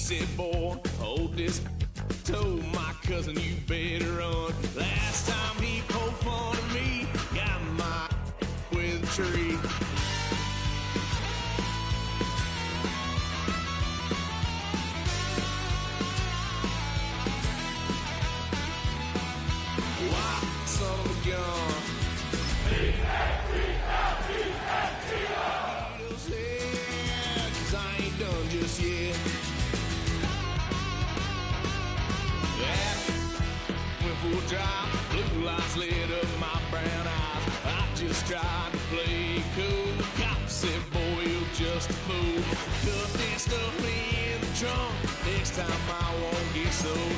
said, boy, hold this. Told my cousin you better run. Last time he poked fun of me, got my with a tree. Why, son of a gun? Just yet. Went for a drive, blue lights lit up my brown eyes. I just tried to play cool. Cop said, boy, you're just a fool. Cuffed and stuffed me in the trunk. Next time I won't get sold.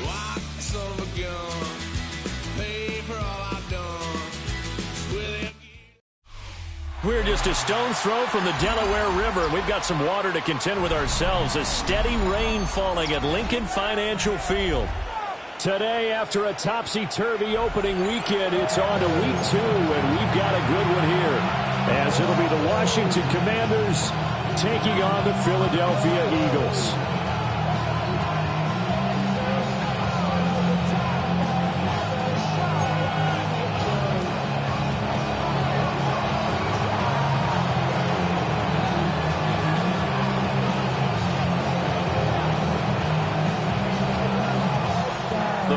Why, son of a gun? Pay for all I've done. We're just a stone's throw from the Delaware River. We've got some water to contend with ourselves. A steady rain falling at Lincoln Financial Field. Today, after a topsy-turvy opening weekend, it's on to week 2, and we've got a good one here. As it'll be the Washington Commanders taking on the Philadelphia Eagles.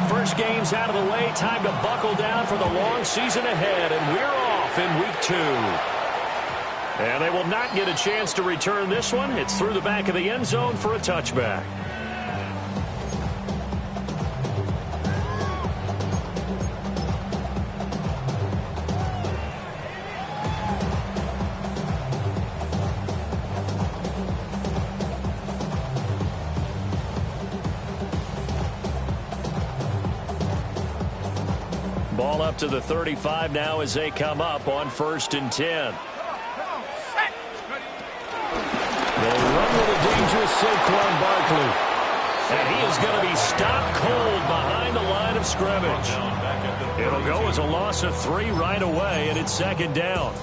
First game's out of the way. Time to buckle down for the long season ahead. And we're off in week 2. And they will not get a chance to return this one. It's through the back of the end zone for a touchback. Ball up to the 35 now as they come up on 1st and 10. They run with a dangerous Saquon Barkley. And he is going to be stopped cold behind the line of scrimmage. It'll go as a loss of 3 right away, and it's 2nd down.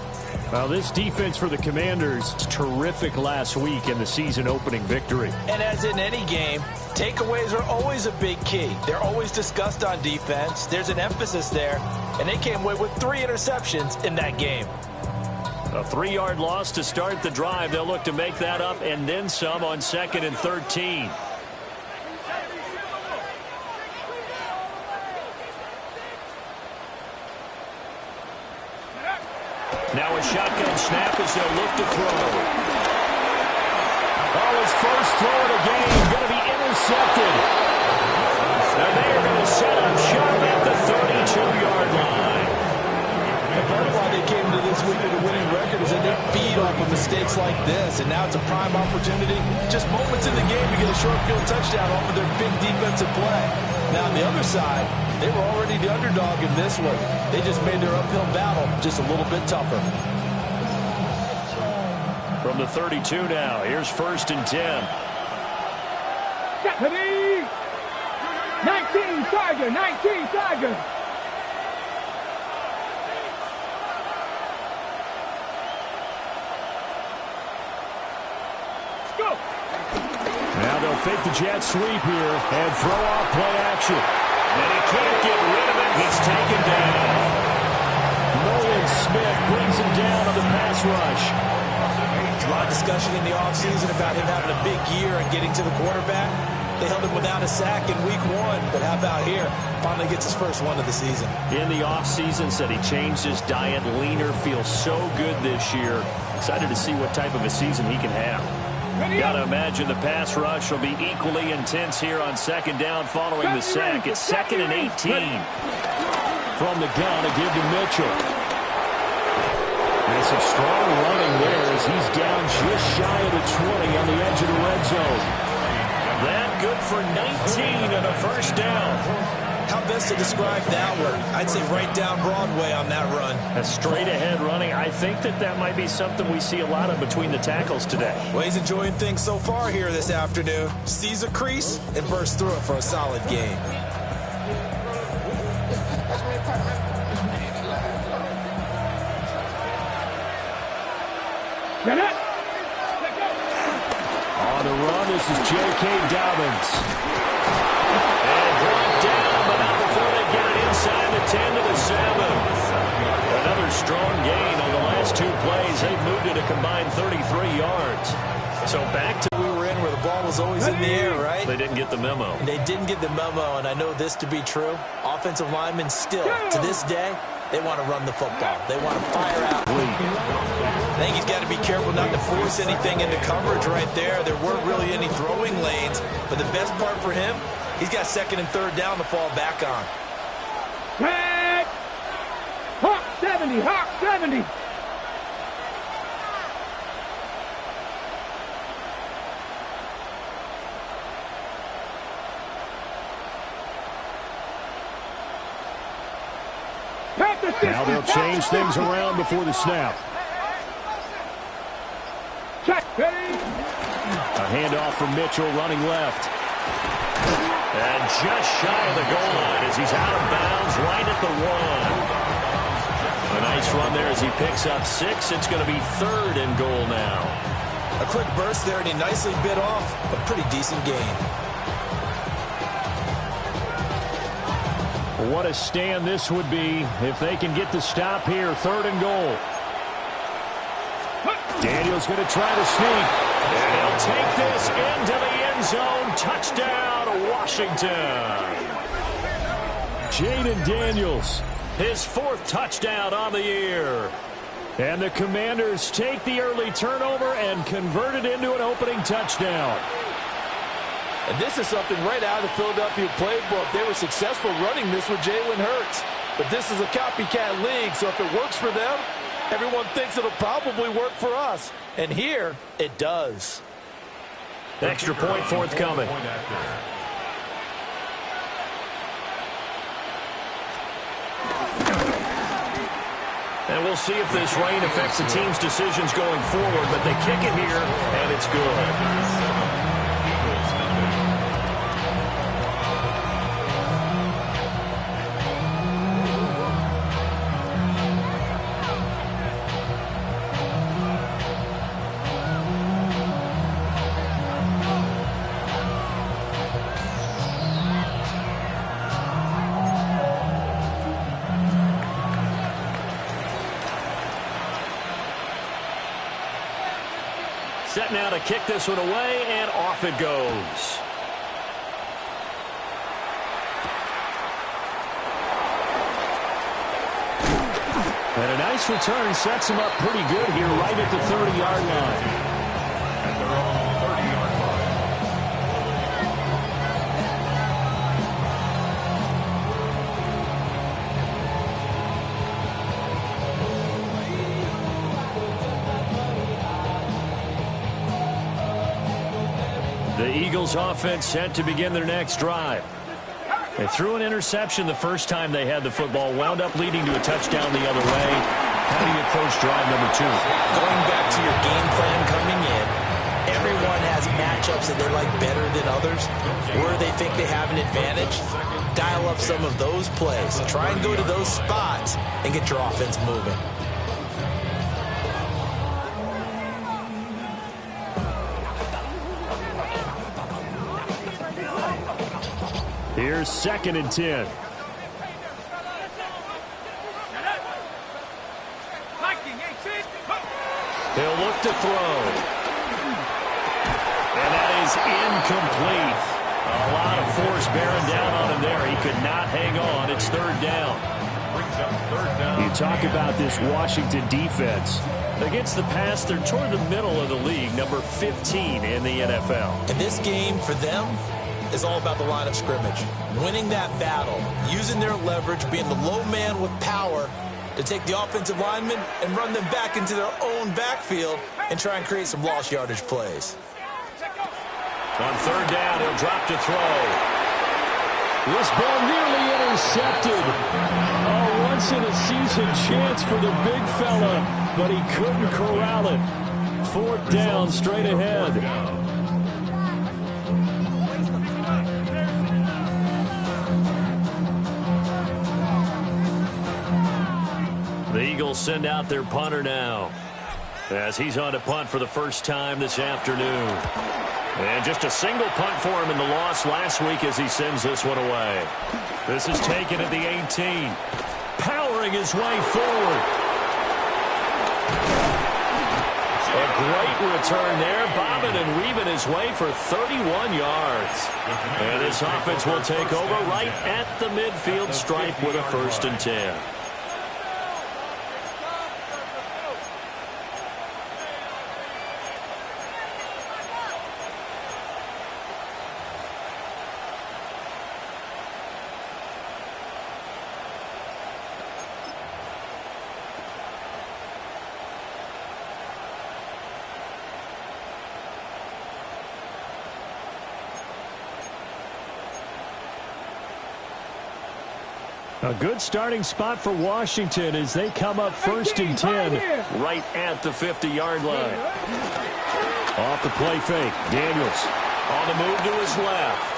Well, this defense for the Commanders was terrific last week in the season-opening victory. And as in any game, takeaways are always a big key. They're always discussed on defense. There's an emphasis there, and they came away with 3 interceptions in that game. A 3-yard loss to start the drive. They'll look to make that up and then some on 2nd and 13. Now a shotgun snap as they'll look to throw. Oh, his first throw of the game going to be intercepted. And they are going to set up shop at the 32-yard line. And part of why they came into this week with a winning record is that they feed off of mistakes like this. And now it's a prime opportunity, just moments in the game, to get a short field touchdown off of their big defensive play. Now on the other side, they were already the underdog in this one. They just made their uphill battle just a little bit tougher. From the 32 now, here's 1st and 10. 19 Tiger, 19 Tiger. Now they'll fake the jet sweep here and throw off play action. And he can't get rid of it. He's taken down. Nolan Smith brings him down on the pass rush. A lot of discussion in the offseason about him having a big year and getting to the quarterback. They held him without a sack in week 1, but how about here? Finally gets his first one of the season. In the offseason, said he changed his diet, leaner, feels so good this year. Excited to see what type of a season he can have. Got to imagine the pass rush will be equally intense here on 2nd down following the sack. It's 2nd and 18. From the gun to give to Mitchell. And some strong running there as he's down just shy of the 20 on the edge of the red zone. That good for 19 and a first down. How best to describe that one? I'd say right down Broadway on that run. A straight ahead running. I think that might be something we see a lot of between the tackles today. Well, he's enjoying things so far here this afternoon. Sees a crease and bursts through it for a solid game. run. This is J.K. Dobbins. And brought down, but not before they get it inside the 10 to the 7. Another strong gain on the last 2 plays. They've moved it a combined 33 yards. So back to we were in where the ball was always in the air, right? They didn't get the memo. They didn't get the memo, and I know this to be true. Offensive linemen still, to this day, they want to run the football. They want to fire out. I think he's got to be careful not to force anything into coverage right there. There weren't really any throwing lanes, but the best part for him, he's got 2nd and 3rd down to fall back on. Red! Hawk 70, Hawk 70. Now they'll change things around before the snap. Check. A handoff from Mitchell running left. And just shy of the goal line as he's out of bounds right at the 1. A nice run there as he picks up 6. It's going to be 3rd and goal now. A quick burst there, and he nicely bit off a pretty decent gain. What a stand this would be if they can get the stop here. 3rd and goal. Daniels going to try to sneak. And he'll take this into the end zone. Touchdown, Washington. Jaden Daniels, his 4th touchdown on the year. And the Commanders take the early turnover and convert it into an opening touchdown. And this is something right out of the Philadelphia playbook. They were successful running this with Jalen Hurts. But this is a copycat league, so if it works for them, everyone thinks it'll probably work for us. And here, it does. Extra point forthcoming. And we'll see if this rain affects the team's decisions going forward, but they kick it here, and it's good. Set now to kick this one away, and off it goes. And a nice return sets him up pretty good here right at the 30-yard line. The Eagles offense set to begin their next drive. They threw an interception the first time they had the football, wound up leading to a touchdown the other way. How do you approach drive number 2? Going back to your game plan coming in, everyone has matchups that they like better than others. Where they think they have an advantage, dial up some of those plays. Try and go to those spots and get your offense moving. Here's 2nd and 10. He'll look to throw. And that is incomplete. A lot of force bearing down on him there. He could not hang on. It's 3rd down. You talk about this Washington defense. Against the pass, they're toward the middle of the league, number 15 in the NFL. And this game for them is all about the line of scrimmage. Winning that battle, using their leverage, being the low man with power to take the offensive linemen and run them back into their own backfield and try and create some lost yardage plays. On 3rd down, he'll drop to throw. This ball nearly intercepted. A once-in-a-season chance for the big fella, but he couldn't corral it. 4th down, straight ahead. The Eagles send out their punter now as he's on to punt for the first time this afternoon. And just a single punt for him in the loss last week as he sends this one away. This is taken at the 18. Powering his way forward. A great return there. Bobbing and weaving his way for 31 yards. And this offense will take over right at the midfield stripe with a 1st and 10. A good starting spot for Washington as they come up 1st and 10. Right at the 50-yard line. Off the play fake. Daniels. On the move to his left.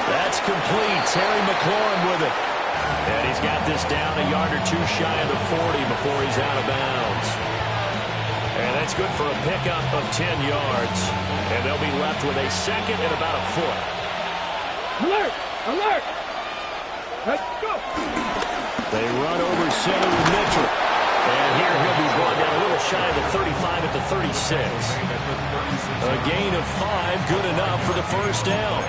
That's complete. Terry McLaurin with it. And he's got this down a yard or two shy of the 40 before he's out of bounds. And that's good for a pickup of 10 yards. And they'll be left with a 2nd and about a foot. Alert! Alert! Let's go! They run over center with Mitchell. And here he'll be brought down a little shy of the 35 at the 36. A gain of 5, good enough for the 1st down.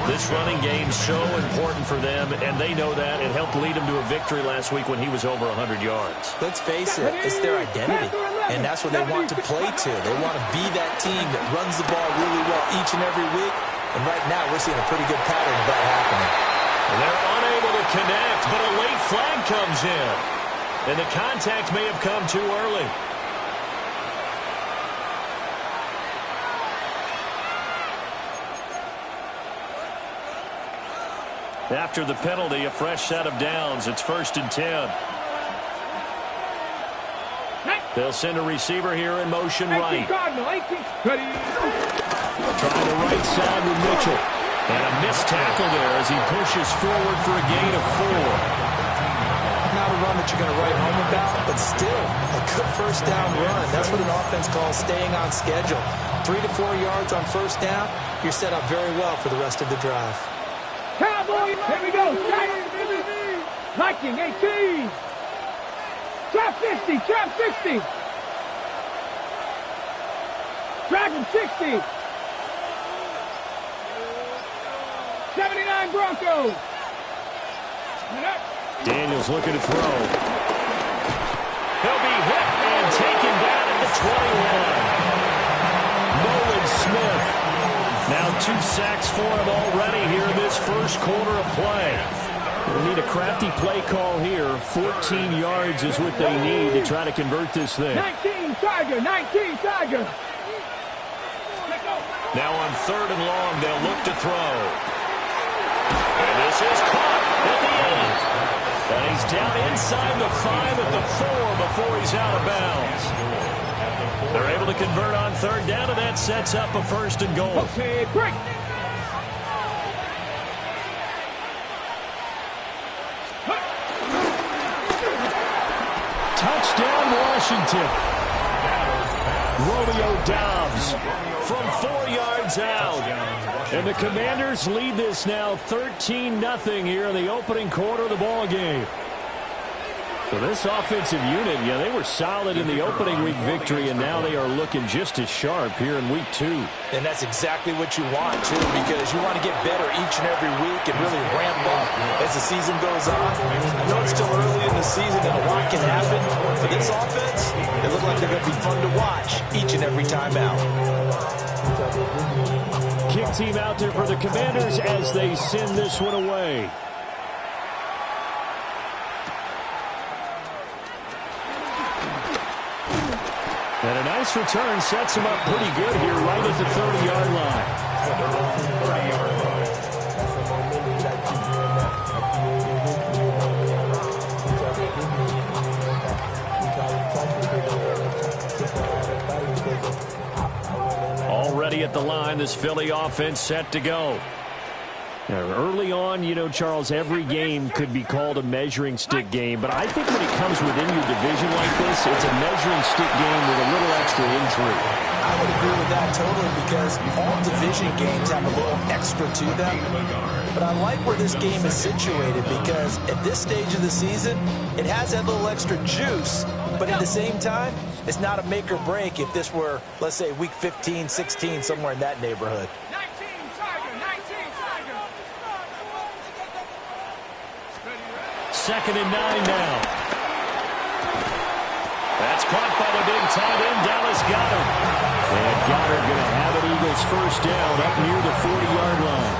This running game's so important for them, and they know that. It helped lead them to a victory last week when he was over 100 yards. Let's face it, it's their identity, and that's what they want to play to. They want to be that team that runs the ball really well each and every week, and right now we're seeing a pretty good pattern of that happening. They're unable to connect, but a late flag comes in. And the contact may have come too early. After the penalty, a fresh set of downs. It's 1st and 10. They'll send a receiver here in motion right. Trying the right side with Mitchell. And a missed tackle there as he pushes forward for a gain of 4. Not a run that you're going to write home about, but still a good 1st down run. That's what an offense calls staying on schedule. 3 to 4 yards on 1st down, you're set up very well for the rest of the drive. Cowboys, here we go. Viking 18. Trap 50, trap 60. Dragon 60. 79 Broncos. Daniels looking to throw. He'll be hit and taken down at the 21. Nolan Smith. Now 2 sacks for him already here in this 1st quarter of play. They need a crafty play call here. 14 yards is what they need to try to convert this thing. 19 Tiger, 19 Tiger. Now on 3rd and long, they'll look to throw. And this is caught at the 8. And he's down inside the 5 at the 4 before he's out of bounds. They're able to convert on 3rd down, and that sets up a 1st and goal. Okay, break. Touchdown, Washington. Romeo Doubs from 4 yards out. And the Commanders lead this now 13-0 here in the opening quarter of the ball game. So this offensive unit, yeah, they were solid in the opening week victory, and now they are looking just as sharp here in week 2. And that's exactly what you want, too, because you want to get better each and every week and really ramp up as the season goes on. I know it's still early in the season and a lot can happen, but this offense, they look like they're going to be fun to watch each and every time out. Kick team out there for the Commanders as they send this one away. And a nice return sets him up pretty good here right at the 30-yard line. Already at the line, this Philly offense set to go. Early on, you know, Charles, every game could be called a measuring stick game, but I think when it comes within your division like this, it's a measuring stick game with a little extra intrigue. I would agree with that totally because all division games have a little extra to them. But I like where this game is situated because at this stage of the season, it has that little extra juice. But at the same time, it's not a make or break if this were, let's say, week 15, 16, somewhere in that neighborhood. 19 Tiger. Second and 9 now. That's caught by the big tight end, Dallas Goedert. And Goedert going to have an Eagles first down up near the 40-yard line.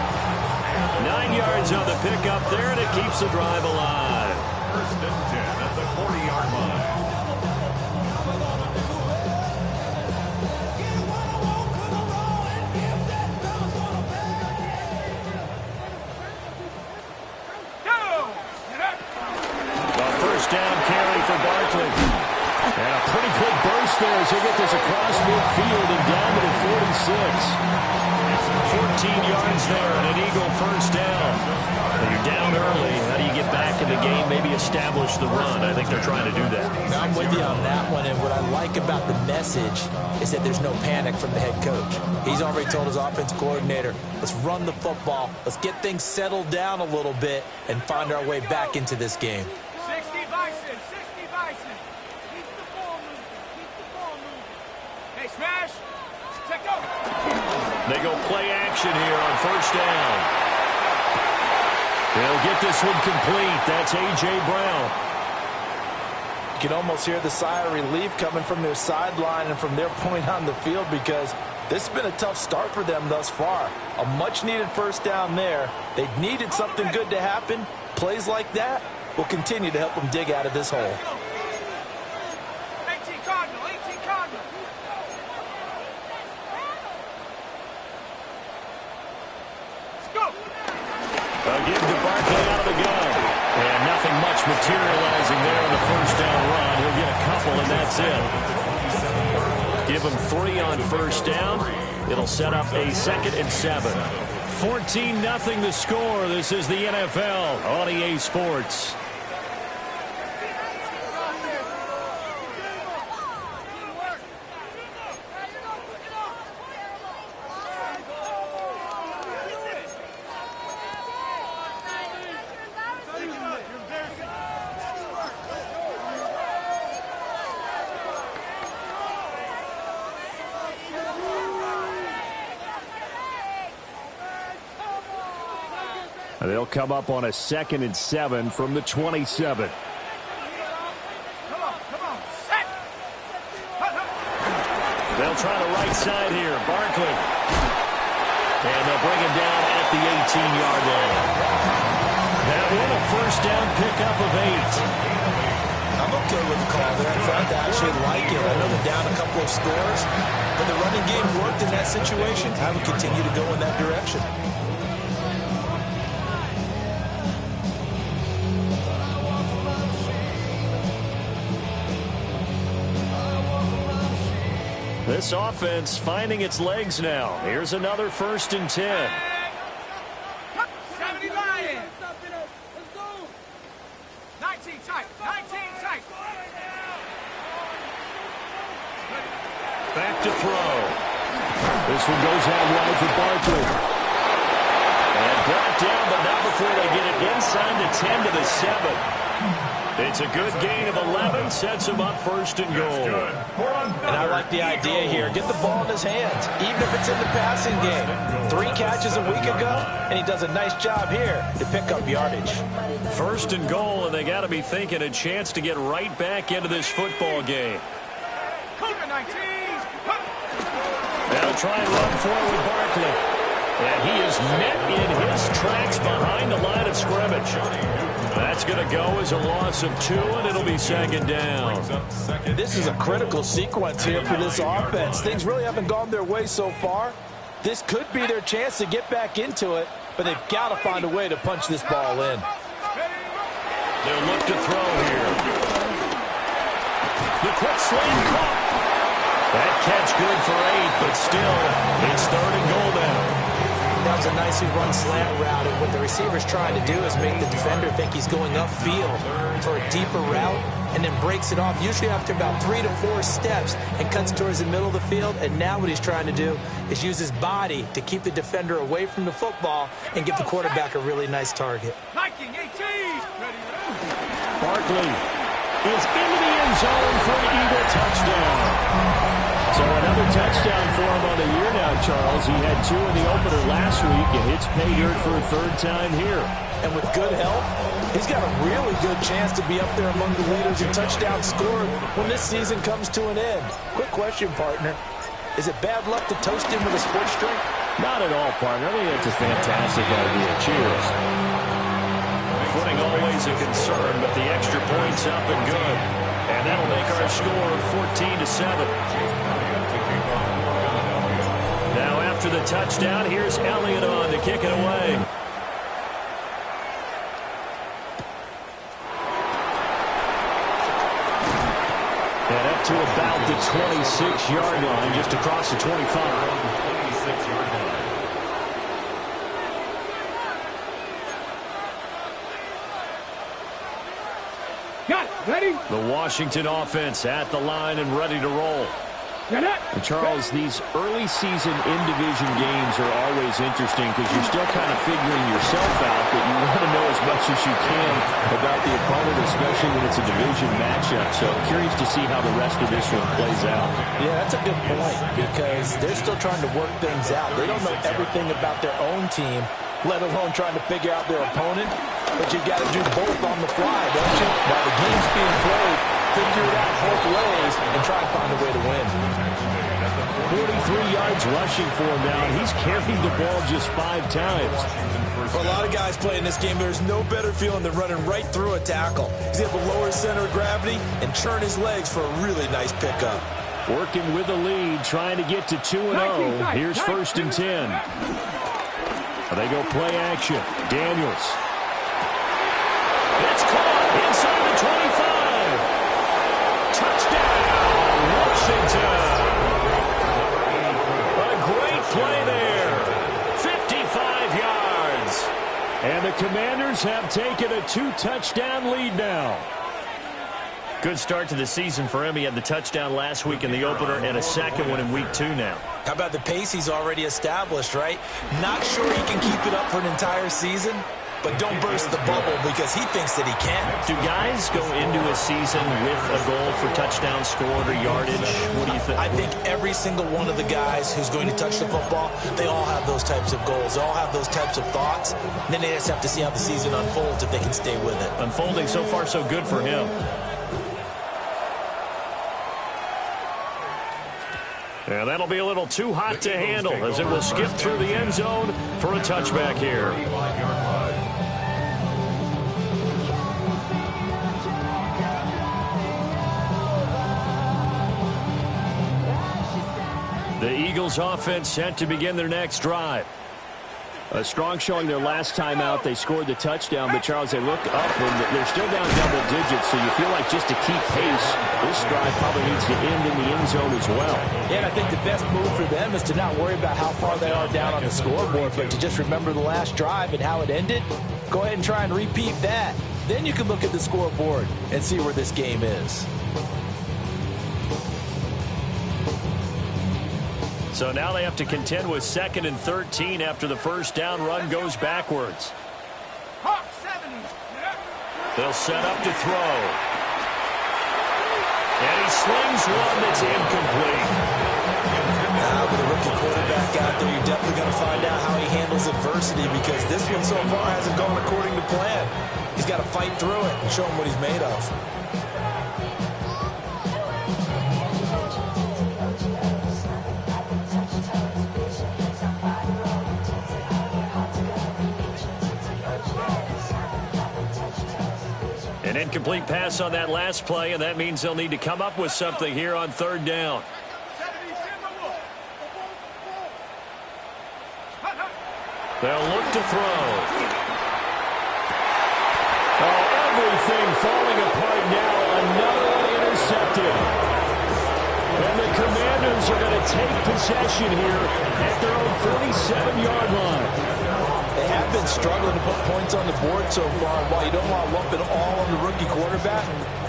9 yards on the pickup there, and it keeps the drive alive. First and 10 at the 40-yard line. A first down carry for Barkley. And a pretty good burst there as he get this across midfield and down to the 46. 14 yards there and an Eagle first down. When you're down early, how do you get back in the game, maybe establish the run? I think they're trying to do that. I'm with you on that one, and what I like about the message is that there's no panic from the head coach. He's already told his offensive coordinator, let's run the football, let's get things settled down a little bit and find our way back into this game. 60 Bison. Keep the ball moving. Hey, Smash. Check go. They go play action here on first down. They'll get this one complete. That's A.J. Brown. You can almost hear the sigh of relief coming from their sideline and from their point on the field because this has been a tough start for them thus far. A much-needed first down there. They needed something good to happen. Plays like that will continue to help them dig out of this hole. 18 Cardinal. Let's go. Give to Barkley out of the gun. And nothing much materializing there on the first down run. He'll get a couple, and that's it. Give him 3 on first down. It'll set up a 2nd and 7. 14-0 the score. This is the NFL on EA Sports. They'll come up on a 2nd and 7 from the 27. Come on. Set. They'll try the right side here. Barkley. And they'll bring him down at the 18-yard line. That one a first down pickup of 8. I'm okay with the call there. In fact, I actually like it. I know they're down a couple of scores, but the running game worked in that situation. I would continue to go in that direction. This offense finding its legs now. Here's another 1st and 10. 70 Lions. Let's go. 19 tight. Back to throw. This one goes out wide for Barkley. And brought down, but not before they get it inside the 10 to the 7. It's a good gain of 11, sets him up 1st and goal. And I like the idea here. Get the ball in his hands, even if it's in the passing game. 3 catches a week ago, and he does a nice job here to pick up yardage. 1st and goal, and they got to be thinking a chance to get right back into this football game. Cougar 19. They'll try and run forward with Barkley. And he is met in his tracks behind the line of scrimmage. That's going to go as a loss of 2, and it'll be 2nd down. This is a critical sequence here for this offense. Things really haven't gone their way so far. This could be their chance to get back into it, but they've got to find a way to punch this ball in. They'll look to throw here. The quick slant caught. That catch good for 8, but still, it's 3rd and goal now. Now, That was a nicely run slant route, and what the receiver's trying to do is make the defender think he's going upfield for a deeper route, and then breaks it off, usually after about 3 to 4 steps, and cuts towards the middle of the field. And now what he's trying to do is use his body to keep the defender away from the football and give the quarterback a really nice target. Barkley is into the end zone for an Eagle touchdown. So another touchdown for him on the year now, Charles. He had 2 in the opener last week, and it's pay dirt for a 3rd time here. And with good health, he's got a really good chance to be up there among the leaders in touchdowns scored when this season comes to an end. Quick question, partner. Is it bad luck to toast him with a sports drink? Not at all, partner. I think that's a fantastic idea. Cheers. Footing always a concern, but the extra point's up and good. And that'll make our score 14-7. Now after the touchdown, here's Elliott on to kick it away. And up to about the 26-yard line, just across the 25. Ready? The Washington offense at the line and ready to roll. And Charles, these early season in-division games are always interesting because you're still kind of figuring yourself out, but you want to know as much as you can about the opponent, especially when it's a division matchup. So I'm curious to see how the rest of this one plays out. Yeah, that's a good point because they're still trying to work things out. They don't know everything about their own team, let alone trying to figure out their opponent. But you've got to do both on the fly, don't you? While the game's being played, figure it out both ways and try to find a way to win. 43 yards rushing for him now, and he's carried the ball just 5 times. For a lot of guys playing this game, there's no better feeling than running right through a tackle. He's able to lower his center of gravity and churn his legs for a really nice pickup. Working with the lead, trying to get to 2-0. Here's 1st and 10. They go play action. Daniels. It's caught inside the 25. Touchdown, Washington. A great play there. 55 yards. And the Commanders have taken a 2-touchdown lead now. Good start to the season for him. He had the touchdown last week in the opener and a second one in week 2 now. How about the pace he's already established, right? Not sure he can keep it up for an entire season, but don't burst the bubble because he thinks that he can. Do guys go into a season with a goal for touchdown scored or yardage? What do you think? I think every single one of the guys who's going to touch the football, they all have those types of goals. They all have those types of thoughts. And then they just have to see how the season unfolds if they can stay with it. Unfolding so far so good for him. And that'll be a little too hot to handle as it will skip through the end zone for a touchback here. The Eagles offense set to begin their next drive. A strong showing their last time out. They scored the touchdown, but Charles, they look up and they're still down double digits, so you feel like just to keep pace, this drive probably needs to end in the end zone as well. Yeah, and I think the best move for them is to not worry about how far they are down on the scoreboard, but to just remember the last drive and how it ended. Go ahead and try and repeat that. Then you can look at the scoreboard and see where this game is. So now they have to contend with 2nd and 13 after the first down run goes backwards. They'll set up to throw. And he slings one that's incomplete. With a rookie quarterback out there, you're definitely going to find out how he handles adversity because this one so far hasn't gone according to plan. He's got to fight through it and show him what he's made of. An incomplete pass on that last play, and that means they'll need to come up with something here on 3rd down. They'll look to throw. Oh, everything falling apart now. Another one intercepted. And the Commanders are going to take possession here at their own 47-yard line. been struggling to put points on the board so far. And while you don't want to lump it all on the rookie quarterback,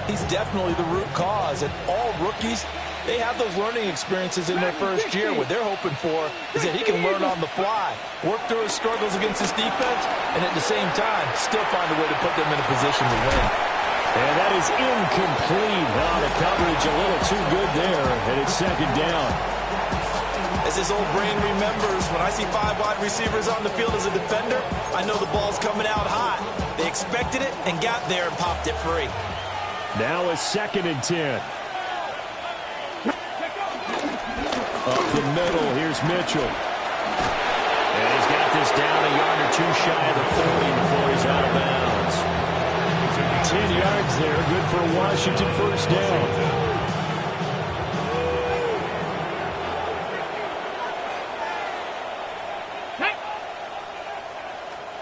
he's definitely the root cause. And all rookies, they have those learning experiences in their first year. What they're hoping for is that he can learn on the fly, work through his struggles against his defense, and at the same time, still find a way to put them in a position to win. And that is incomplete. Oh, the coverage a little too good there, and it's second down. As his old brain remembers, when I see 5 wide receivers on the field as a defender, I know the ball's coming out hot. They expected it and got there and popped it free. Now a 2nd and 10. Up the middle, here's Mitchell. And he's got this down a yard or two shy of the 40 before he's out of bounds. 10 yards there, good for a Washington first down.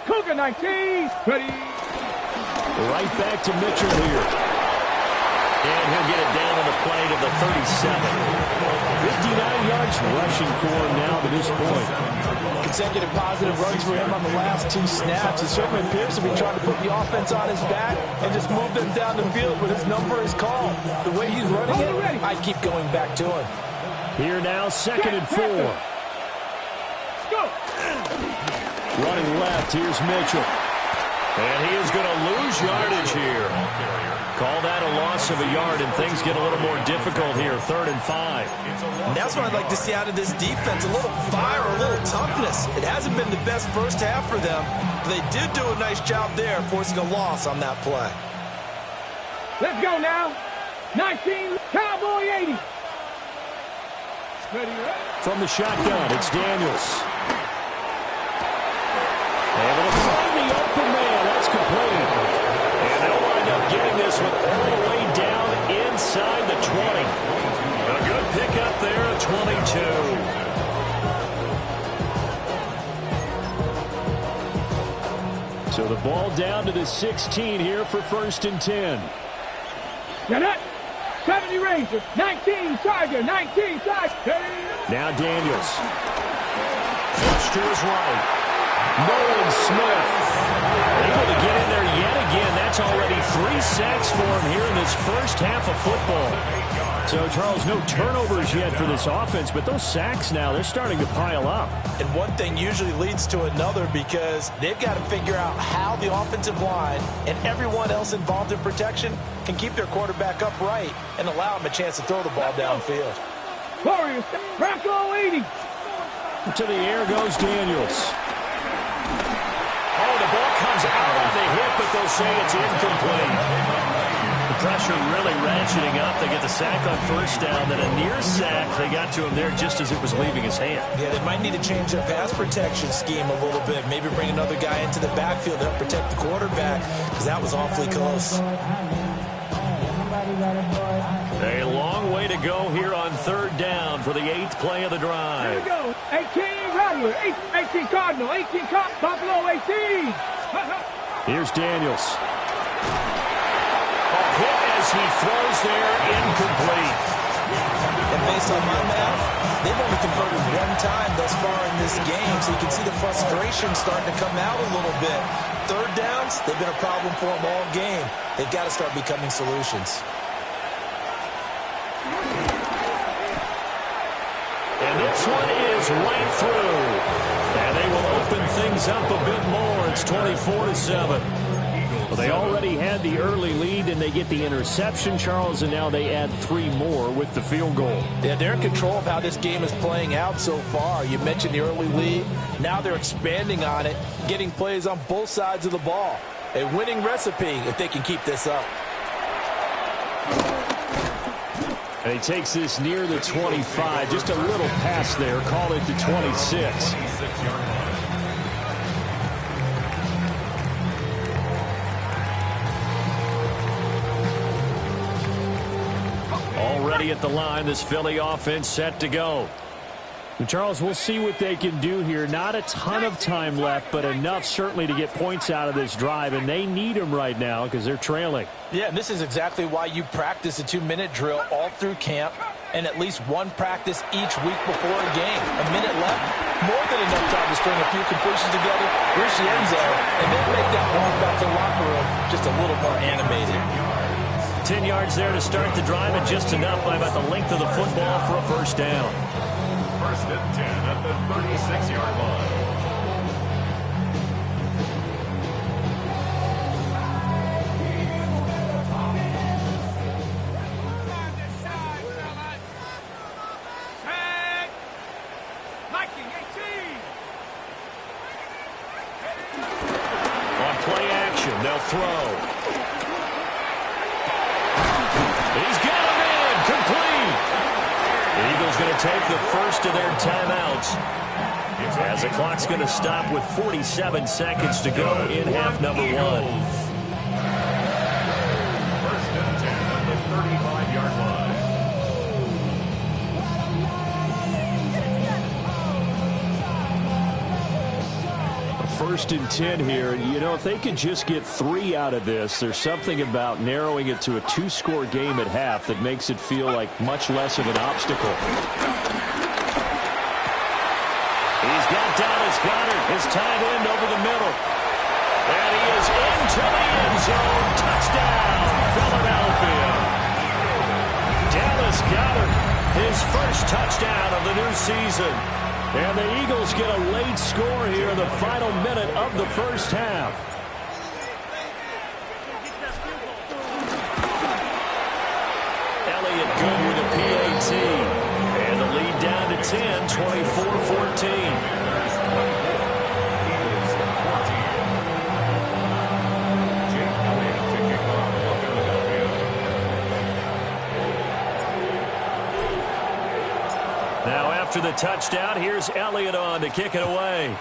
Cougar 19, ready. Right back to Mitchell here. And he'll get it down on the plane of the 37. 59 yards rushing for him now to this point. Consecutive positive runs for him on the last 2 snaps. It certainly appears to be trying to put the offense on his back and just move them down the field, but his number is called. The way he's running it, I keep going back to him. Here now, 2nd and 4. Go. Running left, here's Mitchell. And he is going to lose yardage here. Call that a loss of a yard, and things get a little more difficult here. 3rd and 5. And that's what I'd like to see out of this defense, a little fire, a little toughness. It hasn't been the best first half for them, but they did do a nice job there, forcing a loss on that play. Let's go now. 19, Cowboy 80. Ready, ready. From the shotgun, it's Daniels. Able to find the open man. That's complete. And they'll wind up getting this one all the way down inside the 20. A good pickup there at 22. So the ball down to the 16 here for 1st and 10. Now that 70 Ranger, 19 Tiger, 19 Tiger. Now Daniels. Flush to his right. Nolan Smith. Able to get in there yet again. That's already 3 sacks for him here in this first half of football. So, Charles, no turnovers yet for this offense, but those sacks now, they're starting to pile up. And one thing usually leads to another because they've got to figure out how the offensive line and everyone else involved in protection can keep their quarterback upright and allow him a chance to throw the ball downfield. Warriors, Bronco 80. To the air goes Daniels. Oh, the ball comes out of the hip, but they'll say it's incomplete. The pressure really ratcheting up. They get the sack on 1st down, then a near sack. They got to him there just as it was leaving his hand. Yeah, they might need to change their pass protection scheme a little bit. Maybe bring another guy into the backfield to help protect the quarterback because that was awfully close. A long way to go here on 3rd down for the 8th play of the drive. Here we go. 18 Rattler, 18 Cardinal, 18 Buffalo 18. Here's Daniels. A hit as he throws there, incomplete. And based on my math, they've only converted 1 time thus far in this game, so you can see the frustration starting to come out a little bit. 3rd downs, they've been a problem for them all game. They've got to start becoming solutions. And this one is right through. And they will open things up a bit more. It's 24-7. Well, they already had the early lead, and they get the interception, Charles, and now they add 3 more with the field goal. Yeah, they're in control of how this game is playing out so far. You mentioned the early lead. Now they're expanding on it, getting plays on both sides of the ball. A winning recipe if they can keep this up. And he takes this near the 25. Just a little pass there. Call it the 26. Already at the line, this Philly offense set to go. And Charles, we'll see what they can do here. Not a ton of time left, but enough certainly to get points out of this drive, and they need them right now because they're trailing. Yeah, and this is exactly why you practice a 2-minute drill all through camp and at least one practice each week before a game. A minute left, more than enough time to string a few completions together, reach the end zone, and then make that walk back to the locker room just a little more animated. 10 yards there to start the drive, and just enough by about the length of the football for a first down. First and 10 at the 36-yard line. On play action, they'll throw. He's got him in, complete. The Eagles going to take the first of their timeouts as the clock's going to stop with 47 seconds to go in half number one. First and 10 at the 35-yard line. First and 10 here. You know, if they could just get 3 out of this, there's something about narrowing it to a 2-score game at half that makes it feel like much less of an obstacle. He's got Dallas Goedert, his tight end, over the middle. And he is into the end zone. Touchdown, Philadelphia. Dallas Goedert, his first touchdown of the new season. And the Eagles get a late score here in the final minute of the first half. Elliott good with a PAT. And the lead down to 10, 24-14. Now after the touchdown, here's Elliott on to kick it away.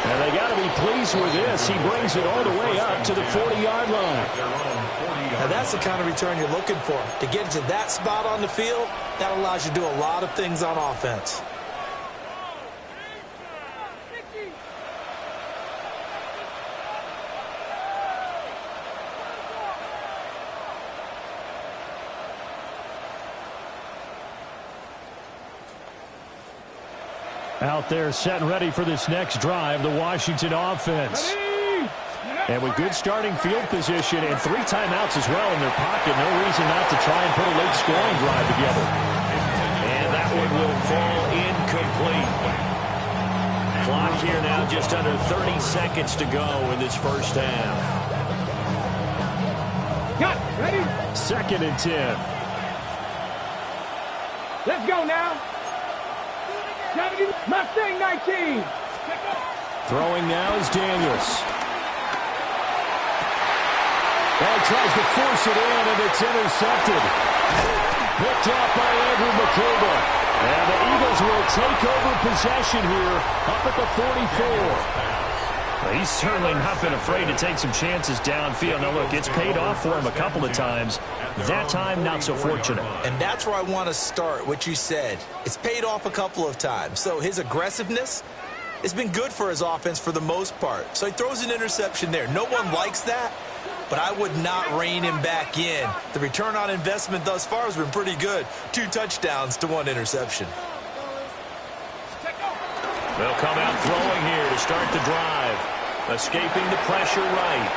And they got to be pleased with this. He brings it all the way up to the 40-yard line. Now that's the kind of return you're looking for. To get to that spot on the field, that allows you to do a lot of things on offense. Out there set and ready for this next drive, the Washington offense. And with good starting field position and 3 timeouts as well in their pocket, no reason not to try and put a late scoring drive together. And that one will fall incomplete. Clock here now just under 30 seconds to go in this first half. Cut. Ready? 2nd and 10. Let's go now. Mustang 19. Throwing now is Daniels. And tries to force it in, and it's intercepted. Picked up by Andrew McCouba. And the Eagles will take over possession here up at the 44. Well, he's certainly not been afraid to take some chances downfield. Now, look, it's paid off for him a couple of times. That time, not so fortunate. And that's where I want to start, what you said. It's paid off a couple of times. So his aggressiveness has been good for his offense for the most part. So he throws an interception there. No one likes that, but I would not rein him back in. The return on investment thus far has been pretty good. 2 touchdowns to 1 interception. They'll come out throwing here to start the drive. Escaping the pressure right.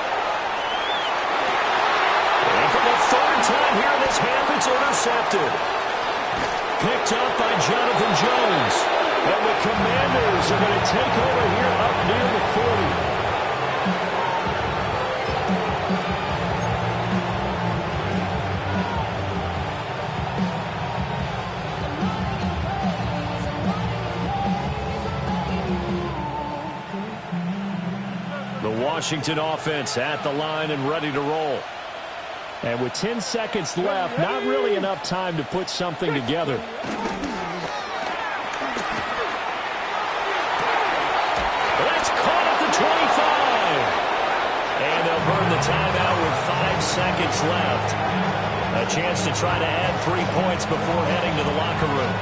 And for the 3rd time here in this half, it's intercepted. Picked up by Jonathan Jones. And the Commanders are going to take over here up near the 40. Washington offense at the line and ready to roll. And with 10 seconds left, not really enough time to put something together. That's caught at the 25. seconds left. A chance to try to add 3 points before heading to the locker room.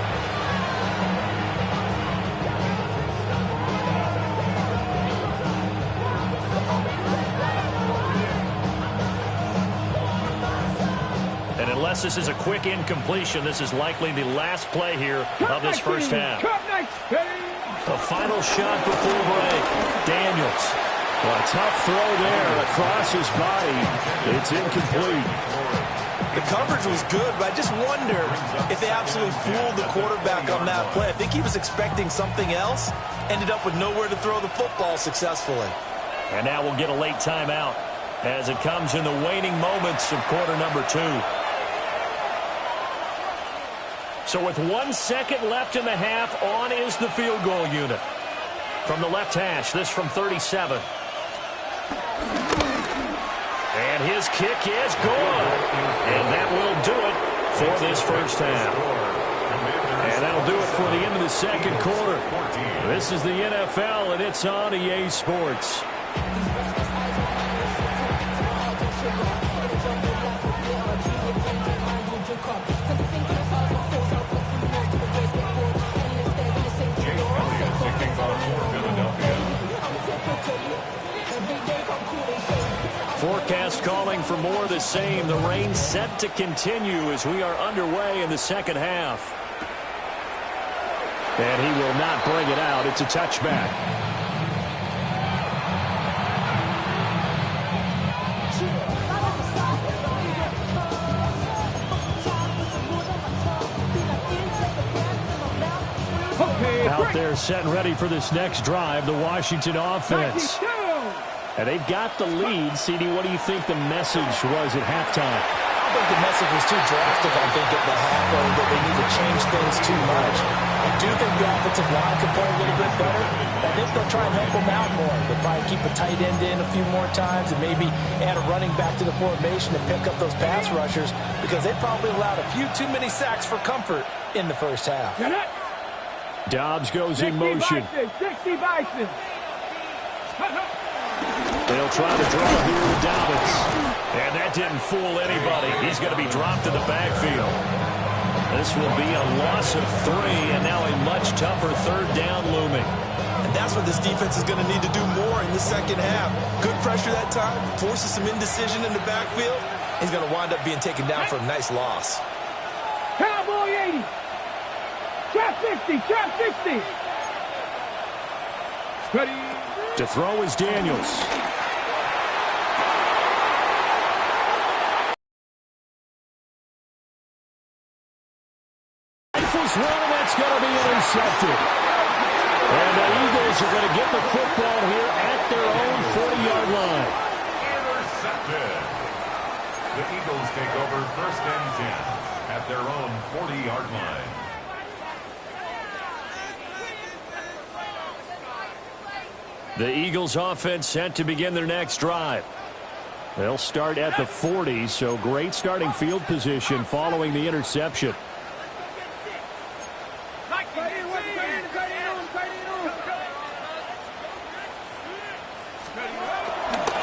And unless this is a quick incompletion, this is likely the last play here of this first half. The final shot before break. Daniels. Well, a tough throw there across his body. It's incomplete. The coverage was good, but I just wonder if they absolutely fooled the quarterback on that play. I think he was expecting something else, ended up with nowhere to throw the football successfully. And now we'll get a late timeout as it comes in the waning moments of quarter number 2. So with 1 second left in the half, on is the field goal unit. From the left hash, this from 37. And his kick is good. And that will do it for this first half. And that'll do it for the end of the second quarter. This is the NFL, and it's on EA Sports. Forecast calling for more of the same. The rain set to continue as we are underway in the second half. And he will not bring it out. It's a touchback. Out there set and ready for this next drive, the Washington offense. And they've got the lead. CD, what do you think the message was at halftime? I don't think the message was too drastic, I think, at the half, or that they need to change things too much. I do think the offensive line could play a little bit better. I think they'll try and help them out more. They'll probably keep a tight end in a few more times and maybe add a running back to the formation to pick up those pass rushers, because they probably allowed a few too many sacks for comfort in the first half. Dobbs goes in motion. 60 Bison. They'll try to draw here with Dobbins. And that didn't fool anybody. He's going to be dropped in the backfield. This will be a loss of 3, and now a much tougher third down looming. And that's what this defense is going to need to do more in the second half. Good pressure that time, forces some indecision in the backfield. He's going to wind up being taken down for a nice loss. Cowboy 80. Trap 60. Trap 60. Ready. To throw is Daniels. Rifles one, and that's going to be intercepted. And the Eagles are going to get the football here at their own 40-yard line. Intercepted. The Eagles take over 1st and 10 at their own 40-yard line. The Eagles offense set to begin their next drive. They'll start at the 40, so great starting field position following the interception.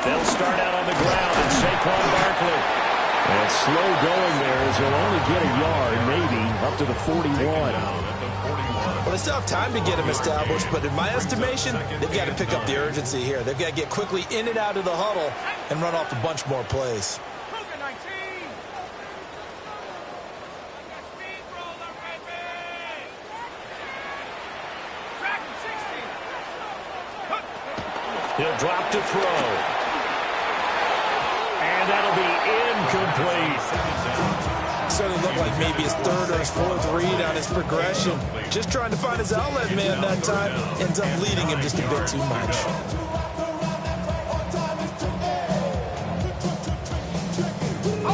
They'll start out on the ground, and Saquon Barkley. And slow going there as he'll only get a yard, maybe, up to the 41. Well, they still have time to get him established, but in my estimation, they've got to pick up the urgency here. They've got to get quickly in and out of the huddle and run off a bunch more plays. He'll drop to throw. And that'll be incomplete. Certainly looked like maybe his 3rd or his 4th read on his progression. Just trying to find his outlet man that time. Ends up leading him just a bit too much.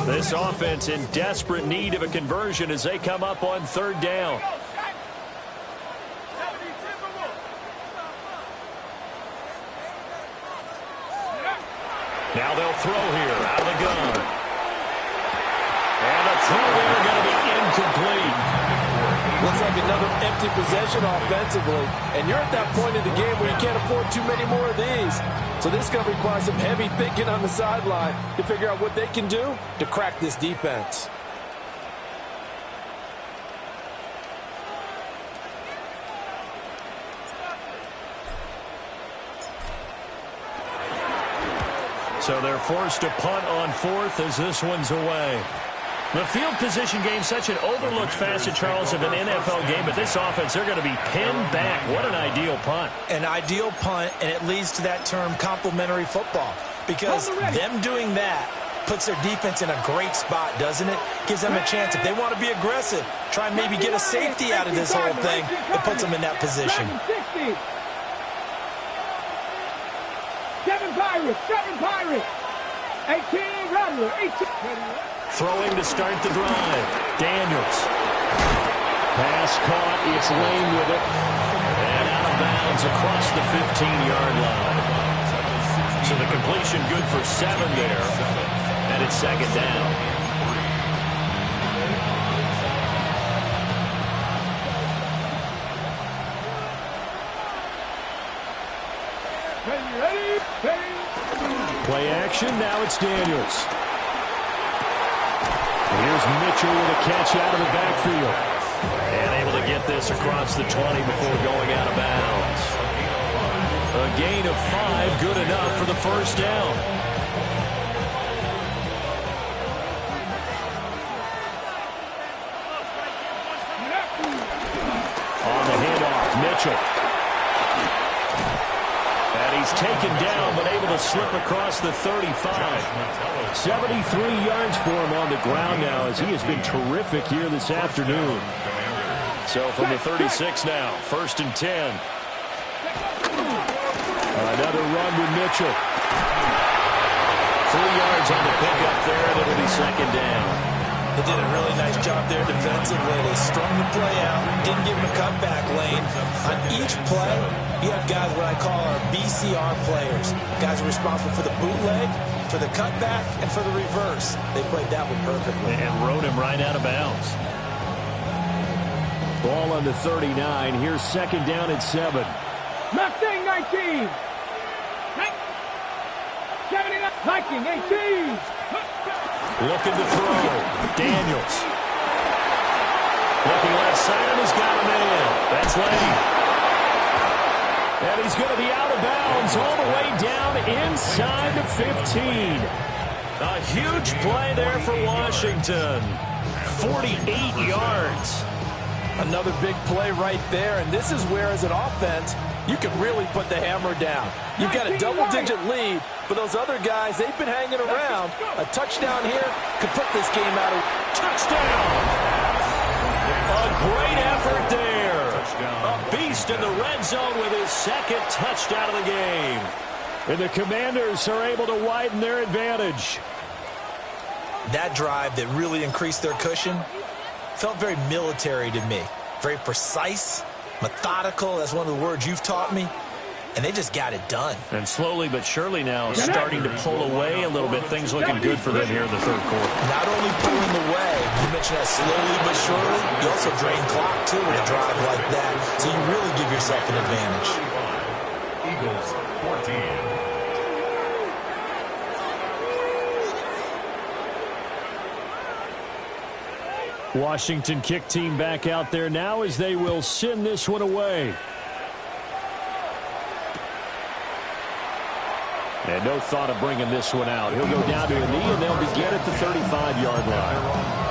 This offense in desperate need of a conversion as they come up on 3rd down. Now they'll throw here out of the gun. And the throw there going to be incomplete. Looks like another empty possession offensively. And you're at that point in the game where you can't afford too many more of these. So this is going to require some heavy thinking on the sideline to figure out what they can do to crack this defense. So they're forced to punt on fourth as this one's away. The field position game, such an overlooked facet, Charles, of an NFL game, but this offense, they're going to be pinned back. What an ideal punt. An ideal punt, and it leads to that term complementary football, because them doing that puts their defense in a great spot, doesn't it? Gives them a chance. If they want to be aggressive, try and maybe get a safety out of this whole thing, it puts them in that position. 7 Pirates. 18 Rattler. 18. Throwing to start the drive. Daniels. Pass caught. It's Lane with it. And out of bounds across the 15-yard line. So the completion good for 7 there. And it's second down. Play action. Now it's Daniels. Here's Mitchell with a catch out of the backfield. And able to get this across the 20 before going out of bounds. A gain of 5, good enough for the first down. On the handoff, Mitchell. And he's taken down, but able to slip across the 35. 73 yards for him on the ground now, as he has been terrific here this afternoon. So from the 36 now, 1st and 10. Another run with Mitchell. 3 yards on the pickup there, and it'll be second down. They did a really nice job there defensively. They strung the play out, didn't give him a cutback lane. On each play, you have guys what I call our BCR players. Guys are responsible for the bootleg, for the cutback, and for the reverse. They played that one perfectly. And rode him right out of bounds. Ball on the 39. Here's second down at 7. Mustang 19. 79. Viking 18. Looking to throw. Daniels. Looking left side, and he's got a man. That's Lane. And he's going to be out of bounds all the way down inside the 15. A huge play there for Washington. 48 yards. Another big play right there, and this is where, as an offense, you can really put the hammer down. You've got a double-digit lead, but those other guys, they've been hanging around. A touchdown here could put this game out of... Touchdown! A great effort there. A beast in the red zone with his second touchdown of the game. And the Commanders are able to widen their advantage. That drive that really increased their cushion felt very military to me. Very precise, methodical. That's one of the words you've taught me. And they just got it done. And slowly but surely now starting to pull away a little bit. Things looking good for them here in the third quarter. Not only pulling away, you mentioned that slowly but surely, you also drain clock too with a drive like that. So you really give yourself an advantage. Eagles 14. Washington kick team back out there now as they will send this one away. And no thought of bringing this one out. He'll go down to a knee, and they'll begin at the 35-yard line.